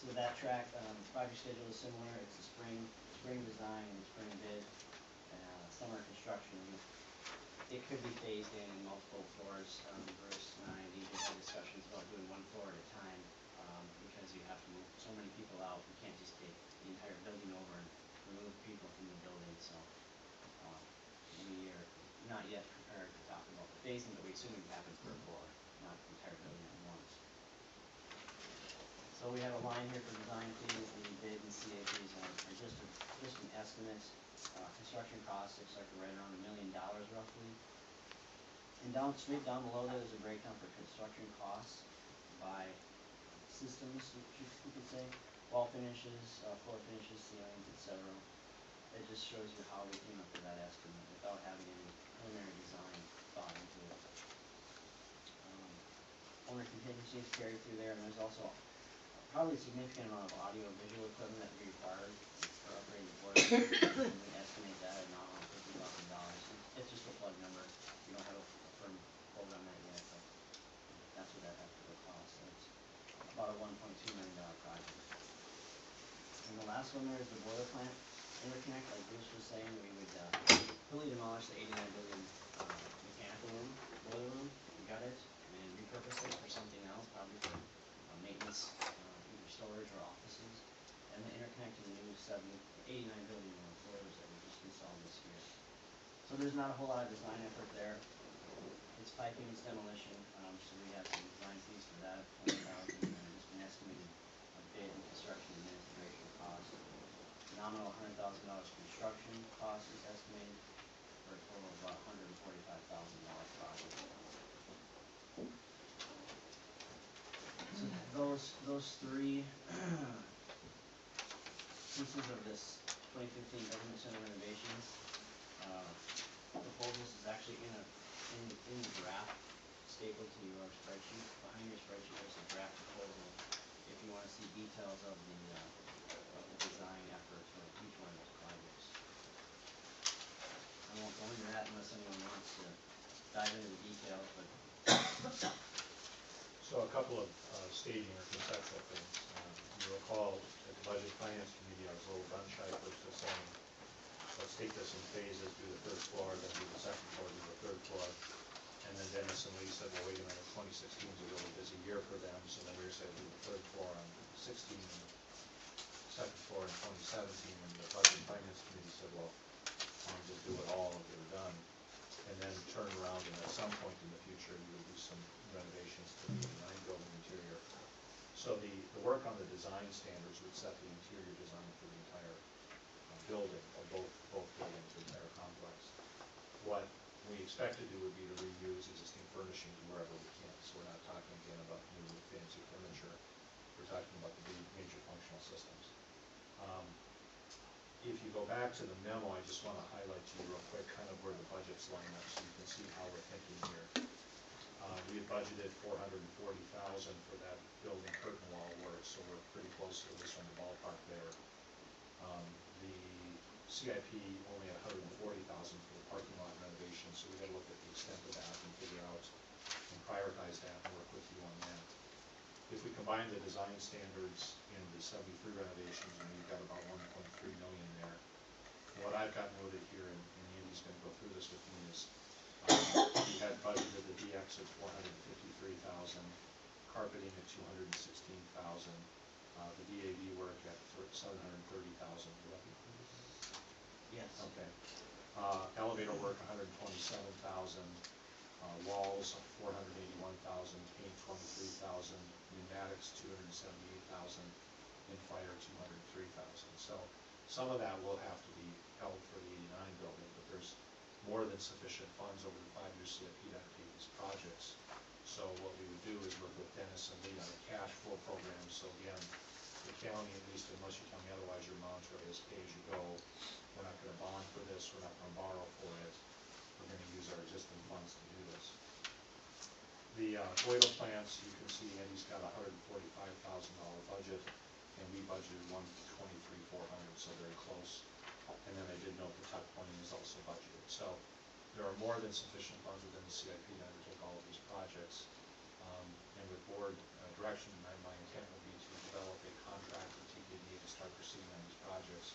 So that track, project schedule is similar. It's a spring design and spring bid, summer construction. It could be phased in multiple floors. Bruce and I usually have discussions about doing 1 floor at a time, because you have to move so many people out. You can't just take the entire building over and remove people from the building. So we are not yet prepared to talk about the phasing, but we assume it happens per floor, not the entire building at once. So we have a line here for design fees. The bid and CAPs are just an estimate. Construction costs looks like right around $1 million roughly. And straight down below that is a breakdown for construction costs by systems, you could say, wall finishes, floor finishes, ceilings, etc. It just shows you how we came up with that estimate without having any preliminary design thought into it. Owner contingencies carried through there, and there's also probably a significant amount of audio visual equipment that would be required for upgrading the boiler. And we estimate that at now $50,000. It's just a plug number. We don't have a firm quote on that yet, but that's what that will cost. So it's about a $1.2 million project. And the last one there is the boiler plant interconnect. Like Bruce was saying, we would fully demolish the 89 building mechanical room, boiler room, gut it, and repurpose it for something else, probably for maintenance, either storage or offices, and then interconnect to the new 89 building boilers that we just installed this year. So there's not a whole lot of design effort there. It's piping, it's demolition, so we have some design fees for that, $20,000, and just an estimated bid and construction administration cost. Nominal $100,000 construction cost is estimated for a total of about $145,000 project. So those 3 pieces of this 2015 government center renovations proposals is actually in the draft stapled to your spreadsheet. Behind your spreadsheet there's a draft proposal if you want to see details of the design effort for each one of those projects. I won't go into that unless anyone wants to dive into the details, but So a couple of staging or conceptual things. You recall at the Budget Finance Committee, I was a little gun shy first of saying, let's take this in phases, do the 3rd floor, then do the 2nd floor, do the 3rd floor. And then Dennis and Lee said, well, wait a minute, 2016 is a really busy year for them, so then we said do the 3rd floor on 16 and the 2nd floor in 2017, and the Budget Finance Committee said, well, why don't just do it all and get it done. And then turn around and at some point in the future, you would do some renovations to the 89 building interior. So the work on the design standards would set the interior design for the entire building, or both buildings, the entire complex. What we expect to do would be to reuse existing furnishings wherever we can. So we're not talking again about new fancy furniture. We're talking about the major functional systems. If you go back to the memo, I just want to highlight to you real quick kind of where the budgets line up so you can see how we're thinking here. We had budgeted $440,000 for that building curtain wall work, so we're pretty close, at least on the ballpark there. The CIP only had $140,000 for the parking lot renovation, so we got to look at the extent of that and figure out and prioritize that and work with you on that. If we combine the design standards in the 73 renovations, and we've got about $1.3 million there. What I've got noted here, and Andy's going to go through this with me, is we had budgeted the DX at $453,000, carpeting at $216,000, the DAV work at $730,000. Would that be included? yes. Okay. Elevator work $127,000. walls, $481,000, paint, $23,000, pneumatics, $278,000, and fire, $203,000. So some of that will have to be held for the '89 building, but there's more than sufficient funds over the 5-year CIP to undertake these projects. So what we would do is work with Dennis and Lee on a cash flow program. So again, the county, at least unless you tell me otherwise, your mantra is pay as you go. We're not gonna bond for this, we're not gonna borrow for it. We're gonna use our existing funds to do this. The boiler plants, you can see Andy's got a $145,000 budget, and we budgeted $123,400, so very close. And then I did note the tuck pointing is also budgeted. So there are more than sufficient funds within the CIP to undertake all of these projects. And with board direction, my intent will be to develop a contract with TKDA to start proceeding on these projects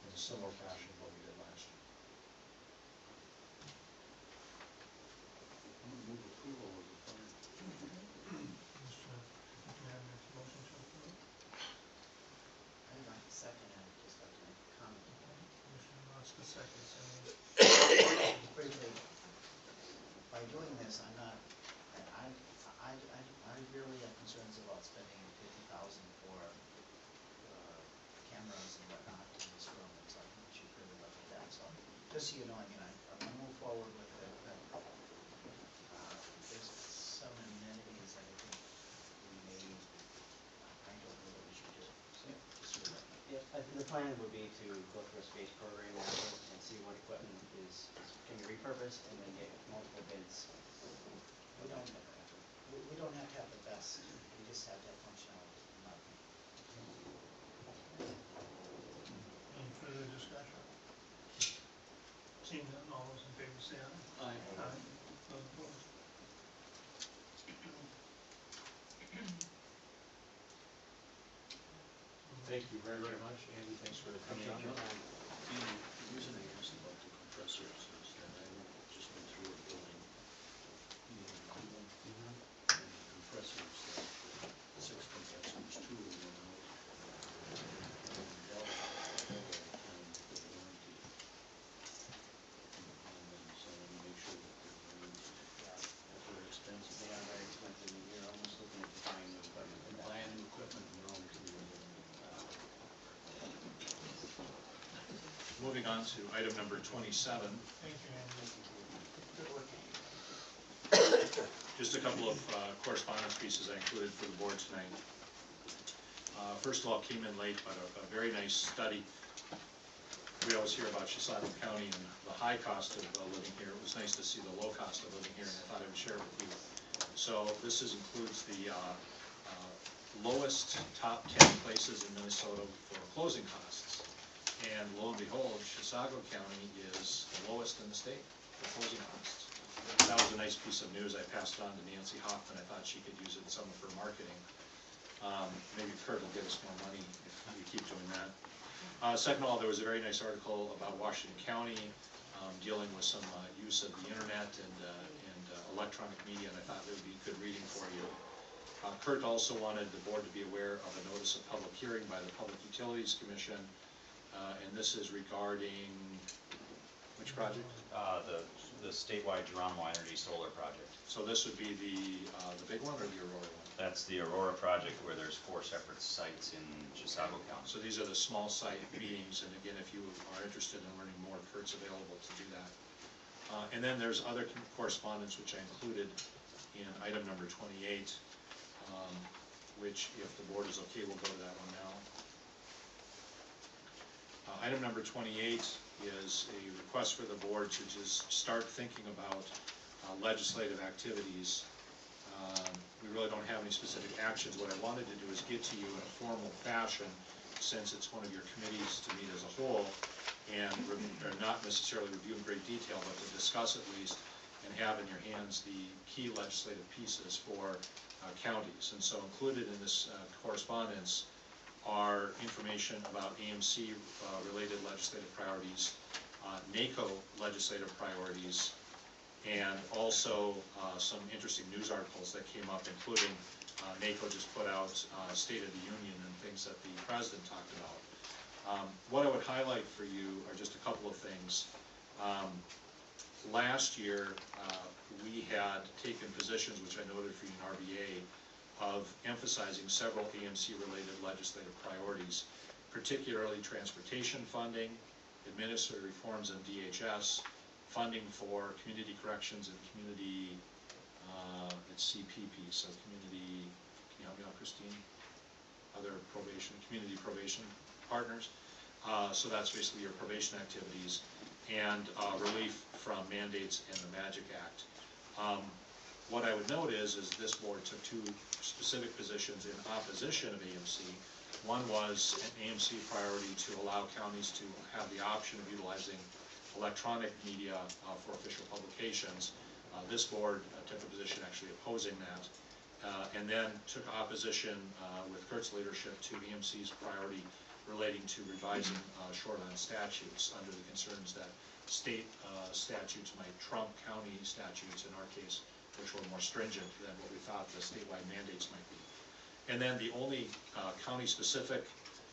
in a similar fashion to what we did last year. Move approval of the plan. Mr. McNabb makes a motion to approve. I'd like to second and just like to make a comment. Commissioner Matzke seconds. Any Briefly, by doing this, I'm not, I really have concerns about spending $50,000 for cameras and whatnot in this room, and so I think we should really look at that. So, just so you know, I mean, I'm gonna move forward with it, but there's some amenities that I think we may, I don't know that we should do. So, just so you know. Yeah, I think the plan would be to go through a space program after and see what equipment can be repurposed and then get multiple bids. We don't have to have the best, we just have to have functionality, in my opinion. further discussion? Seeing none, all those in favor say aye. Aye. Aye. Those opposed? Thank you very, very much. Andy, thanks for coming on. The reason I asked about the compressors is that I just went through a building in Cleveland, and the compressors, the 6 compressors, 2 of them went out. And Dell had all the time for warranty on them, so I want to make sure that they're warranted. That's very expensive. They are very expensive, and you're almost looking at buying new equipment for that. Buying new equipment, no, Moving on to item number 27. Thank you, Andy. Good work. Just a couple of correspondence pieces I included for the board tonight. First of all, came in late, but a very nice study. We always hear about Chisago County and the high cost of living here. It was nice to see the low cost of living here, and I thought I would share it with you. So this includes the lowest top 10 places in Minnesota for closing costs. And lo and behold, Chisago County is the lowest in the state for closing costs. That was a nice piece of news. I passed it on to Nancy Hoffman. I thought she could use it some for marketing. Maybe Kurt will give us more money if we keep doing that. Second of all, there was a very nice article about Washington County dealing with some use of the internet and electronic media, and I thought it would be good reading for you. Kurt also wanted the board to be aware of a notice of public hearing by the Public Utilities Commission, and this is regarding which project? The statewide Geronimo Energy Solar Project. So this would be the big one or the Aurora one? That's the Aurora project where there's 4 separate sites in Chisago County. So these are the small site meetings, and again, if you are interested in learning more, Kurt's available to do that. And then there's other correspondence which I included in item number 28, which, if the board is okay, we'll go to that one now. Item number 28 is a request for the board to just start thinking about legislative activities. We really don't have any specific actions. What I wanted to do is get to you in a formal fashion, since it's one of your committees to meet as a whole, and not necessarily review in great detail, but to discuss at least and have in your hands the key legislative pieces for counties. And so included in this correspondence are information about AMC related legislative priorities, NACO legislative priorities, and also some interesting news articles that came up, including NACO just put out State of the Union and things that the President talked about. What I would highlight for you are just a couple of things. Last year, we had taken positions, which I noted for you in RBA, of emphasizing several AMC-related legislative priorities, particularly transportation funding, administrative reforms in DHS, funding for community corrections and community, it's CPP, so community, can you help me out, Christine? Other probation, community probation partners. So that's basically your probation activities, and relief from mandates and the MAGIC Act. What I would note is this board took two specific positions in opposition of AMC. One was an AMC priority to allow counties to have the option of utilizing electronic media for official publications. This board took a position actually opposing that, and then took opposition with Kurt's leadership to AMC's priority relating to revising shoreline statutes under the concerns that state statutes might trump county statutes, in our case, which were more stringent than what we thought the statewide mandates might be. And then the only county-specific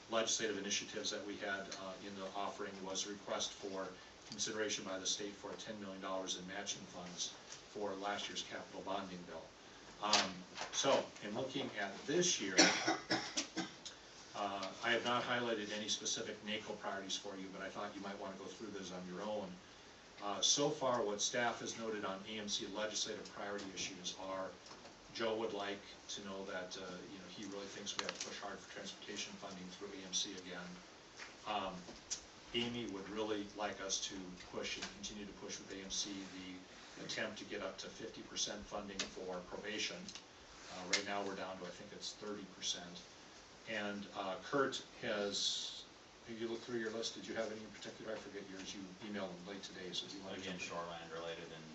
legislative initiatives that we had in the offering was a request for consideration by the state for $10 million in matching funds for last year's capital bonding bill. So, in looking at this year, I have not highlighted any specific NACO priorities for you, but I thought you might want to go through those on your own. So far, what staff has noted on AMC legislative priority issues are, Joe would like to know that he really thinks we have to push hard for transportation funding through AMC again. Amy would really like us to push and continue to push with AMC the attempt to get up to 50% funding for probation. Right now we're down to, I think it's 30%. And Kurt has, if you look through your list, did you have any in particular? I forget yours, you emailed them late today, so do you want to? Again, shoreline related and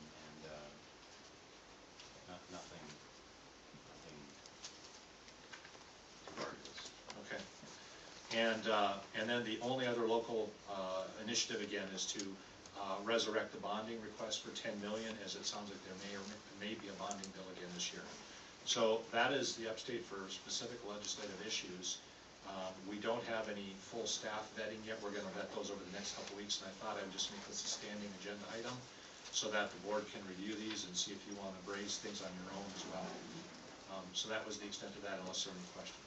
nothing too arduous. Okay. And then the only other local initiative again is to resurrect the bonding request for $10 million, as it sounds like there may be a bonding bill again this year. So that is the upstate for specific legislative issues. We don't have any full staff vetting yet. We're going to vet those over the next couple weeks, and I thought I would just make this a standing agenda item so that the board can review these and see if you want to raise things on your own as well. So that was the extent of that, unless there are any questions.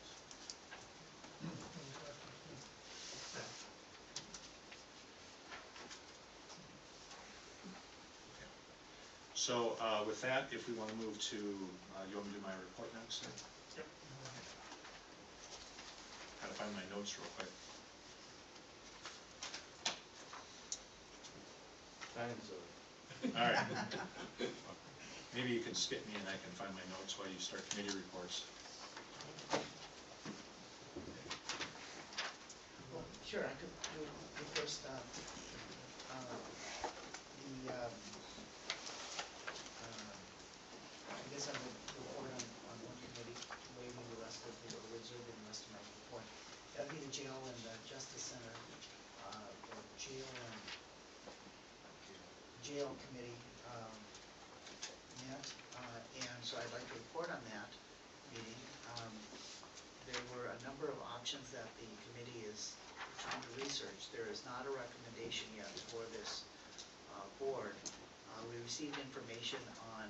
So with that, if we want to move to, you want me to do my report next? Yep. Gotta find my notes real quick. All right. Maybe you can skip me and I can find my notes while you start committee reports. Well, sure, I could do the first, I guess I would report on one committee, waiving the rest of the, or reserving the rest of my report. That'd be the jail and the justice center, or jail committee, met, and so I'd like to report on that meeting. There were a number of options that the committee is trying to research. There is not a recommendation yet for this board. We received information on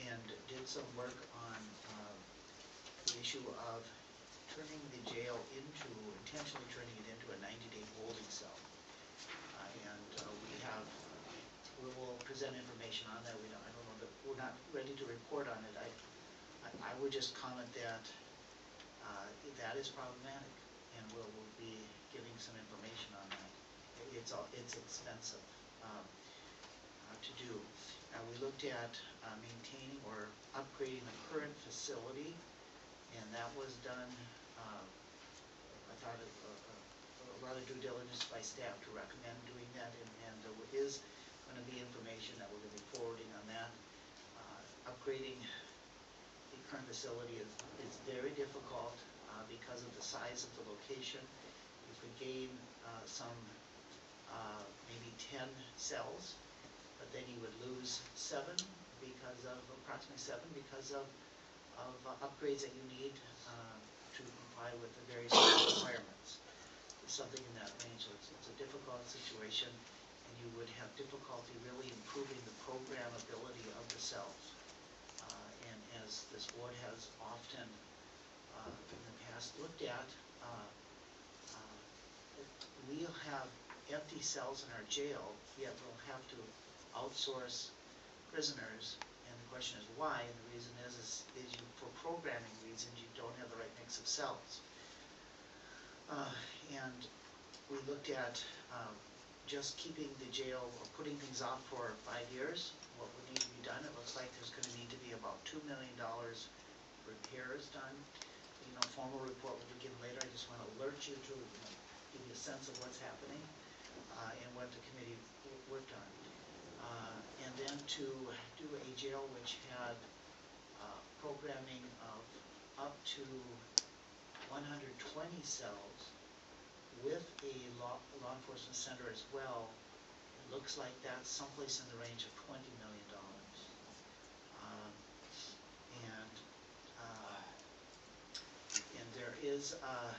and did some work on the issue of turning the jail intentionally turning it into a 90-day holding cell. We will present information on that. I don't know that we're not ready to report on it. I would just comment that that is problematic, and we'll be giving some information on that. It's expensive to do. We looked at maintaining or upgrading the current facility, and that was done, I thought, a lot of due diligence by staff to recommend doing that, and there is going to be information that we're going to be forwarding on that. Upgrading the current facility is very difficult because of the size of the location. You could gain maybe 10 cells, but then you would lose approximately seven because of upgrades that you need to comply with the various requirements. It's something in that range, so it's a difficult situation, and you would have difficulty really improving the programmability of the cells. And as this board has often in the past looked at, we'll have empty cells in our jail, yet we'll have to outsource prisoners. And the question is why, and the reason is you, for programming reasons, you don't have the right mix of cells. And we looked at just keeping the jail or putting things off for 5 years, what would need to be done. It looks like there's going to need to be about $2 million repairs done. You know, formal report will be given later. I just want to alert you to, give you a sense of what's happening and what the committee worked on. And then to do a jail which had programming of up to 120 cells with a law enforcement center as well. It looks like that's someplace in the range of $20 million. And there is a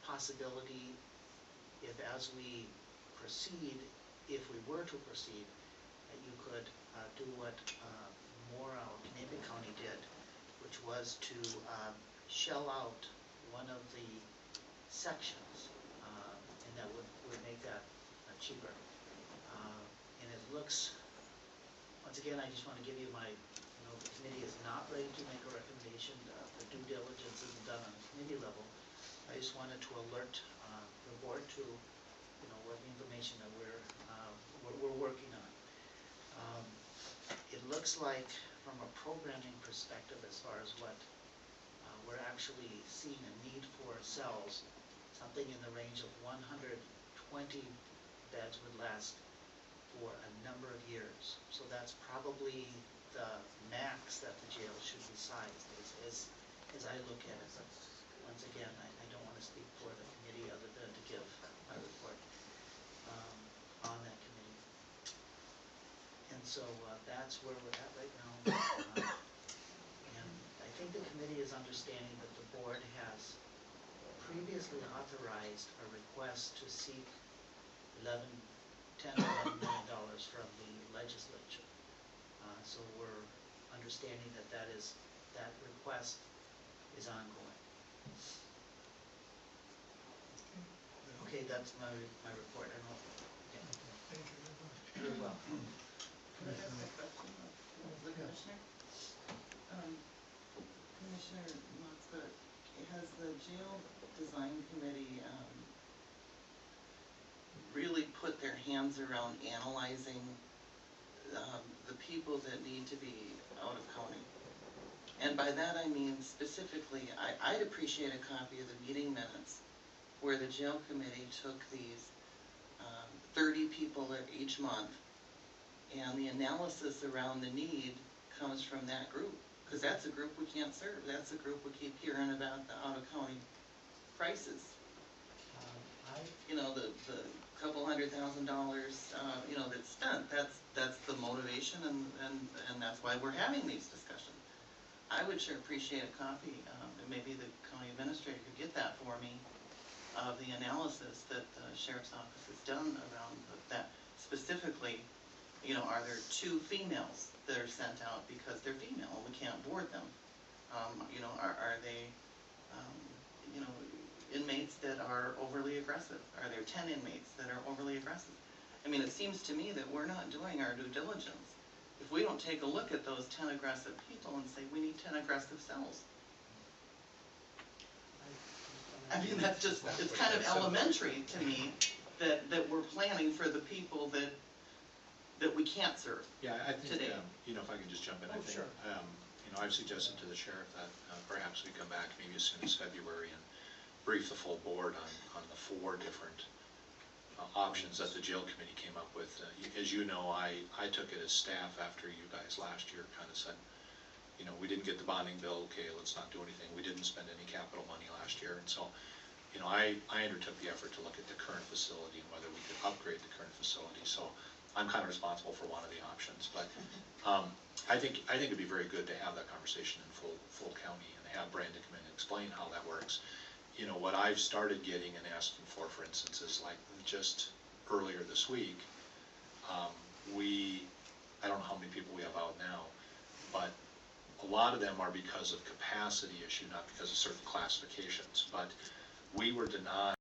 possibility, if as we proceed, if we were to proceed, that you could do what Canadian County did, which was to shell out one of the sections, and that would make that cheaper. And it looks, once again, I just want to give you my, the committee is not ready to make a recommendation. The due diligence isn't done on the committee level. I just wanted to alert the board to, what information that we're working on. It looks like, from a programming perspective, as far as what we're actually seeing a need for cells, something in the range of 120 beds would last for a number of years. So that's probably the max that the jail should be sized, as I look at it. Once again, I don't want to speak for the committee other than to give my report on that committee. And so that's where we're at right now. And I think the committee is understanding that the board has previously authorized a request to seek $10 or $11 million from the legislature. So we're understanding that that request is ongoing. Okay, that's my report. I don't know. Yeah. Thank you very much. You're welcome. Could I ask a question of the commissioner? Commissioner Matsuda, has the jail design committee really put their hands around analyzing the people that need to be out of county? And by that I mean specifically, I'd appreciate a copy of the meeting minutes where the jail committee took these 30 people each month, and the analysis around the need comes from that group, because that's a group we can't serve. That's a group we keep hearing about, the out-of-county prices. The couple $100,000, that's spent. That's the motivation, and that's why we're having these discussions. I would sure appreciate a copy, and maybe the county administrator could get that for me, of the analysis that the sheriff's office has done around that. Specifically, are there 2 females that are sent out because they're female and we can't board them? Are they, inmates that are overly aggressive? Are there 10 inmates that are overly aggressive? I mean, it seems to me that we're not doing our due diligence if we don't take a look at those 10 aggressive people and say we need 10 aggressive cells. I mean, it's kind of elementary to me that we're planning for the people that we can't serve. Yeah, I think, today. if I could just jump in, I think, Sure. I've suggested to the sheriff that perhaps we come back maybe as soon as February and brief the full board on the 4 different options that the jail committee came up with. As you know, I took it as staff after you guys last year kind of said, we didn't get the bonding bill, okay, let's not do anything. We didn't spend any capital money last year, and so, I undertook the effort to look at the current facility and whether we could upgrade the current facility. So I'm kind of responsible for one of the options, but I think it'd be very good to have that conversation in full county and have Brandon come in and explain how that works. What I've started getting and asking for instance, is like just earlier this week, I don't know how many people we have out now, but a lot of them are because of capacity issue, not because of certain classifications. But we were denied